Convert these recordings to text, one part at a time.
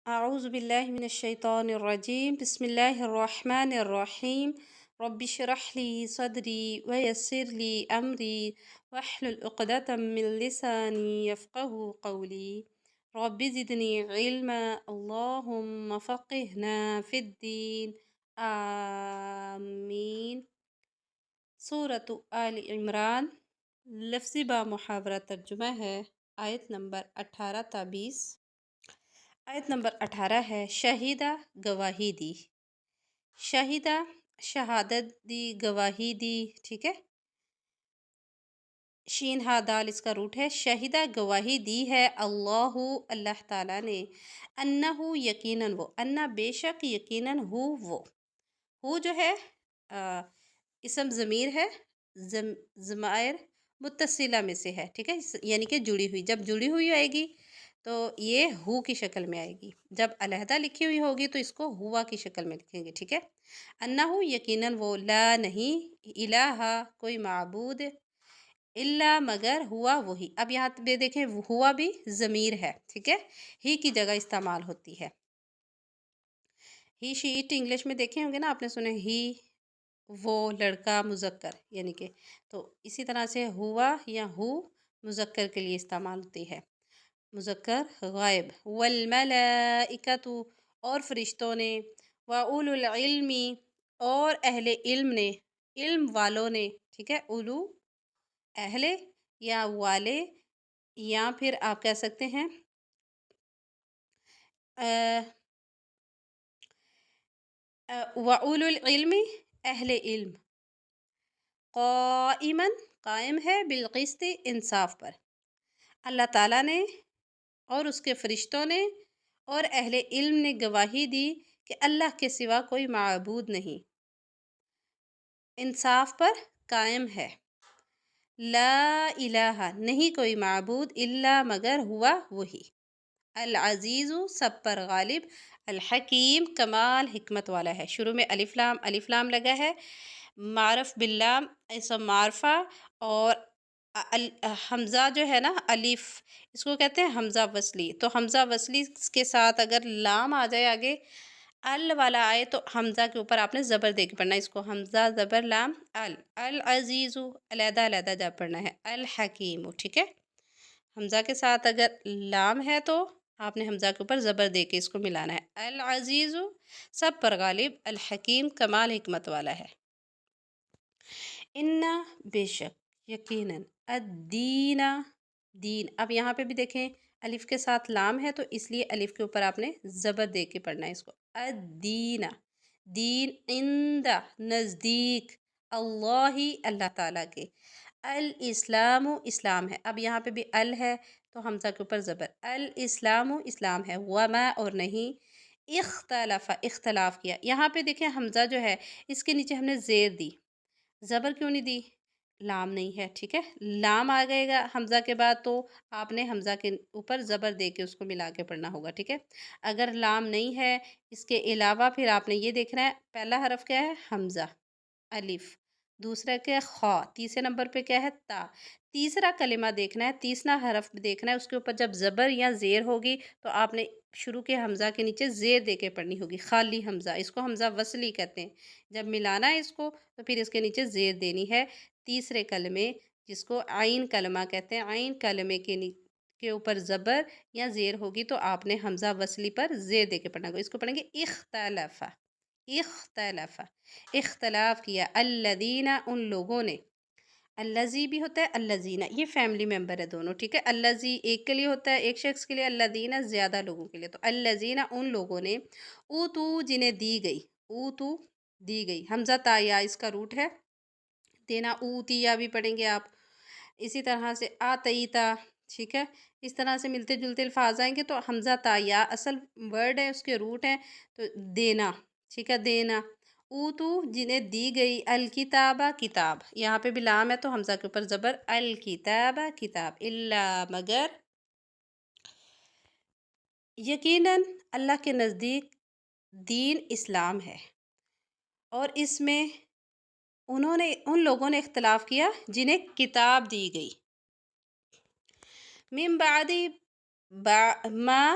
أعوذ بالله من الشيطان الرجيم بسم الله الرحمن الرحيم رب اشرح لي صدري ويسر لي أمري واحلل عقدة من لساني يفقه قولي رب زدني علما اللهم فقهنا في الدين آمين سورة آل عمران لفظی با محاورہ ترجمہ ہے آیت نمبر 18 تا 20۔ آیت نمبر 18 ہے شہیدہ گواہی دی، شہیدہ شہادت دی، گواہی دی، ٹھیک ہے، شین ہا دال اس کا روٹ ہے۔ شہیدہ گواہی دی ہے اللہ تعالیٰ نے، انہو یقیناً وہ، انہ بے شک، یقیناً ہو جو ہے اسم ضمیر ہے، ضمائر متصلہ میں سے ہے، ٹھیک ہے، یعنی کہ جڑی ہوئی، جب جڑی ہوئی آئے گی تو یہ ہو کی شکل میں آئے گی، جب علیحدہ لکھی ہوئی ہوگی تو اس کو ہوا کی شکل میں لکھیں گے، ٹھیک ہے۔ انہو یقیناً وہ، لا نہیں، الہ کوئی معبود، الا مگر، ہوا وہی۔ اب یہاں پہ دیکھیں ہوا بھی ضمیر ہے، ٹھیک ہے، ہی کی جگہ استعمال ہوتی ہے۔ ہی شی اٹ انگلش میں دیکھے ہوں گے نا آپ نے، سنے ہی، وہ، لڑکا، مذکر، یعنی کہ، تو اسی طرح سے ہوا یا ہو مذکر کے لیے استعمال ہوتی ہے، مذکر غائب۔ والملائکۃ، اور فرشتوں نے، واولو العلم، اور اہل علم نے، علم والوں نے، ٹھیک ہے، اولو اہل یا والے، یا پھر آپ کہہ سکتے ہیں واولو العلم، اہل علم، قائماً قائم ہے، بالقسط انصاف پر۔ اللہ تعالیٰ نے اور اس کے فرشتوں نے اور اہل علم نے گواہی دی کہ اللہ کے سوا کوئی معبود نہیں، انصاف پر قائم ہے۔ لا الہ، نہیں کوئی معبود، الا مگر، ہوا وہی، العزیز سب پر غالب، الحکیم کمال حکمت والا ہے۔ شروع میں الف لام لگا ہے، معرف باللام اسم معرفہ، اور حمزہ جو ہے نا الف، اس کو کہتے ہیں حمزہ وصلی، تو حمزہ وصلی کے ساتھ اگر لام آ جائے آگے، ال والا آئے تو حمزہ کے اوپر آپ نے زبر دے کے پڑھنا ہے، اس کو حمزہ زبر لام العزیز، علیحدہ علیحدہ جا پڑھنا ہے، الحکیم، ٹھیک ہے۔ حمزہ کے ساتھ اگر لام ہے تو آپ نے حمزہ کے اوپر زبر دے کے اس کو ملانا ہے، العزیز سب پر غالب، الحکیم کمال حکمت والا ہے۔ انا بے شک، یقیناً، الدین دین، اب یہاں پہ بھی دیکھیں الف کے ساتھ لام ہے تو اس لیے الف کے اوپر آپ نے زبر دے کے پڑھنا ہے اس کو، الدین، دین، عند نزدیک، اللہ تعالیٰ کے، الاسلام اسلام ہے، اب یہاں پہ بھی ال ہے تو حمزہ کے اوپر زبر، الاسلام اسلام ہے، وما اور نہیں، اختلاف کیا، یہاں پہ دیکھیں حمزہ جو ہے اس کے نیچے ہم نے زیر دی، زبر کیوں نہیں دی؟ لام نہیں ہے، ٹھیک ہے، لام آ گئے گا حمزہ کے بعد تو آپ نے حمزہ کے اوپر زبر دے کے اس کو ملا کے پڑھنا ہوگا، ٹھیک ہے۔ اگر لام نہیں ہے اس کے علاوہ پھر آپ نے یہ دیکھنا ہے، پہلا حرف کیا ہے؟ حمزہ، الف، دوسرا کیا ہے؟ خا، تیسرے نمبر پہ کیا ہے؟ تا، تیسرا کلمہ دیکھنا ہے، تیسرا حرف دیکھنا ہے، اس کے اوپر جب زبر یا زیر ہوگی تو آپ نے شروع کے حمزہ کے نیچے زیر دے کے پڑھنی ہوگی، خالی حمزہ، اس کو حمزہ وصلی کہتے ہیں، جب ملانا ہے اس کو تو پھر اس کے نیچے زیر دینی ہے، تیسرے کلمے جس کو عین کلمہ کہتے ہیں، عین کلمے کے اوپر زبر یا زیر ہوگی تو آپ نے حمزہ وصلی پر زیر دے کے پڑھنا ہوگا، اس کو پڑھیں گے اختلف، اختلف، اختلاف کیا، الذین ان لوگوں نے، الذی بھی ہوتا ہے الذین، یہ فیملی ممبر ہے دونوں، ٹھیک ہے، الذی ایک کے لیے ہوتا ہے، ایک شخص کے لیے، الذین زیادہ لوگوں کے لیے، تو الذین ان لوگوں نے، اوتو جنہیں دی گئی، اوتو دی گئی، حمزہ تا یا اس کا روٹ ہے، دینا اوتیا بھی پڑھیں گے آپ، اسی طرح سے آتیتا، ٹھیک ہے، اس طرح سے ملتے جلتے الفاظ آئیں گے تو حمزہ تا یا اصل ورڈ ہے، اس کے روٹ ہیں، تو دینا، ٹھیک ہے، دینا، اوتو جنہیں دی گئی، الکتابہ کتاب، یہاں پہ بھی لام ہے تو حمزہ کے اوپر زبر، الکتابہ کتاب، الا مگر، یقیناً اللہ کے نزدیک دین اسلام ہے، اور اس میں ان لوگوں نے اختلاف کیا جنہیں کتاب دی گئی، من بعد ما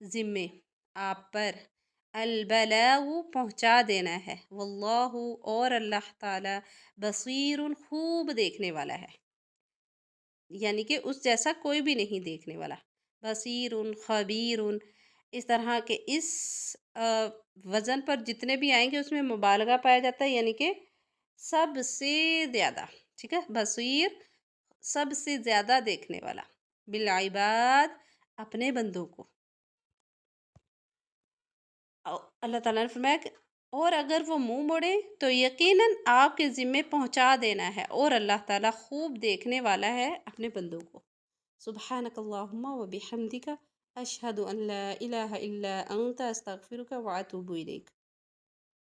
ذمے، آپ پر، البلاغ پہنچا دینا ہے، واللہ اور اللہ تعالی بصیر خوب دیکھنے والا ہے، یعنی کہ اس جیسا کوئی بھی نہیں دیکھنے والا، بصیر خبیر، اس طرح کے اس وزن پر جتنے بھی آئیں گے اس میں مبالغہ پایا جاتا ہے، یعنی کہ سب سے زیادہ، ٹھیک ہے، بصیر سب سے زیادہ دیکھنے والا، بالعباد اپنے بندوں کو، اللہ تعالیٰ نے فرمایا کہ اور اگر وہ منہ موڑے تو یقیناً آپ کے ذمے پہنچا دینا ہے، اور اللہ تعالیٰ خوب دیکھنے والا ہے اپنے بندوں کو۔ سبحانک اللہم و بحمدک اشہد ان لا الہ الا انت استغفرک و اتوب الیک۔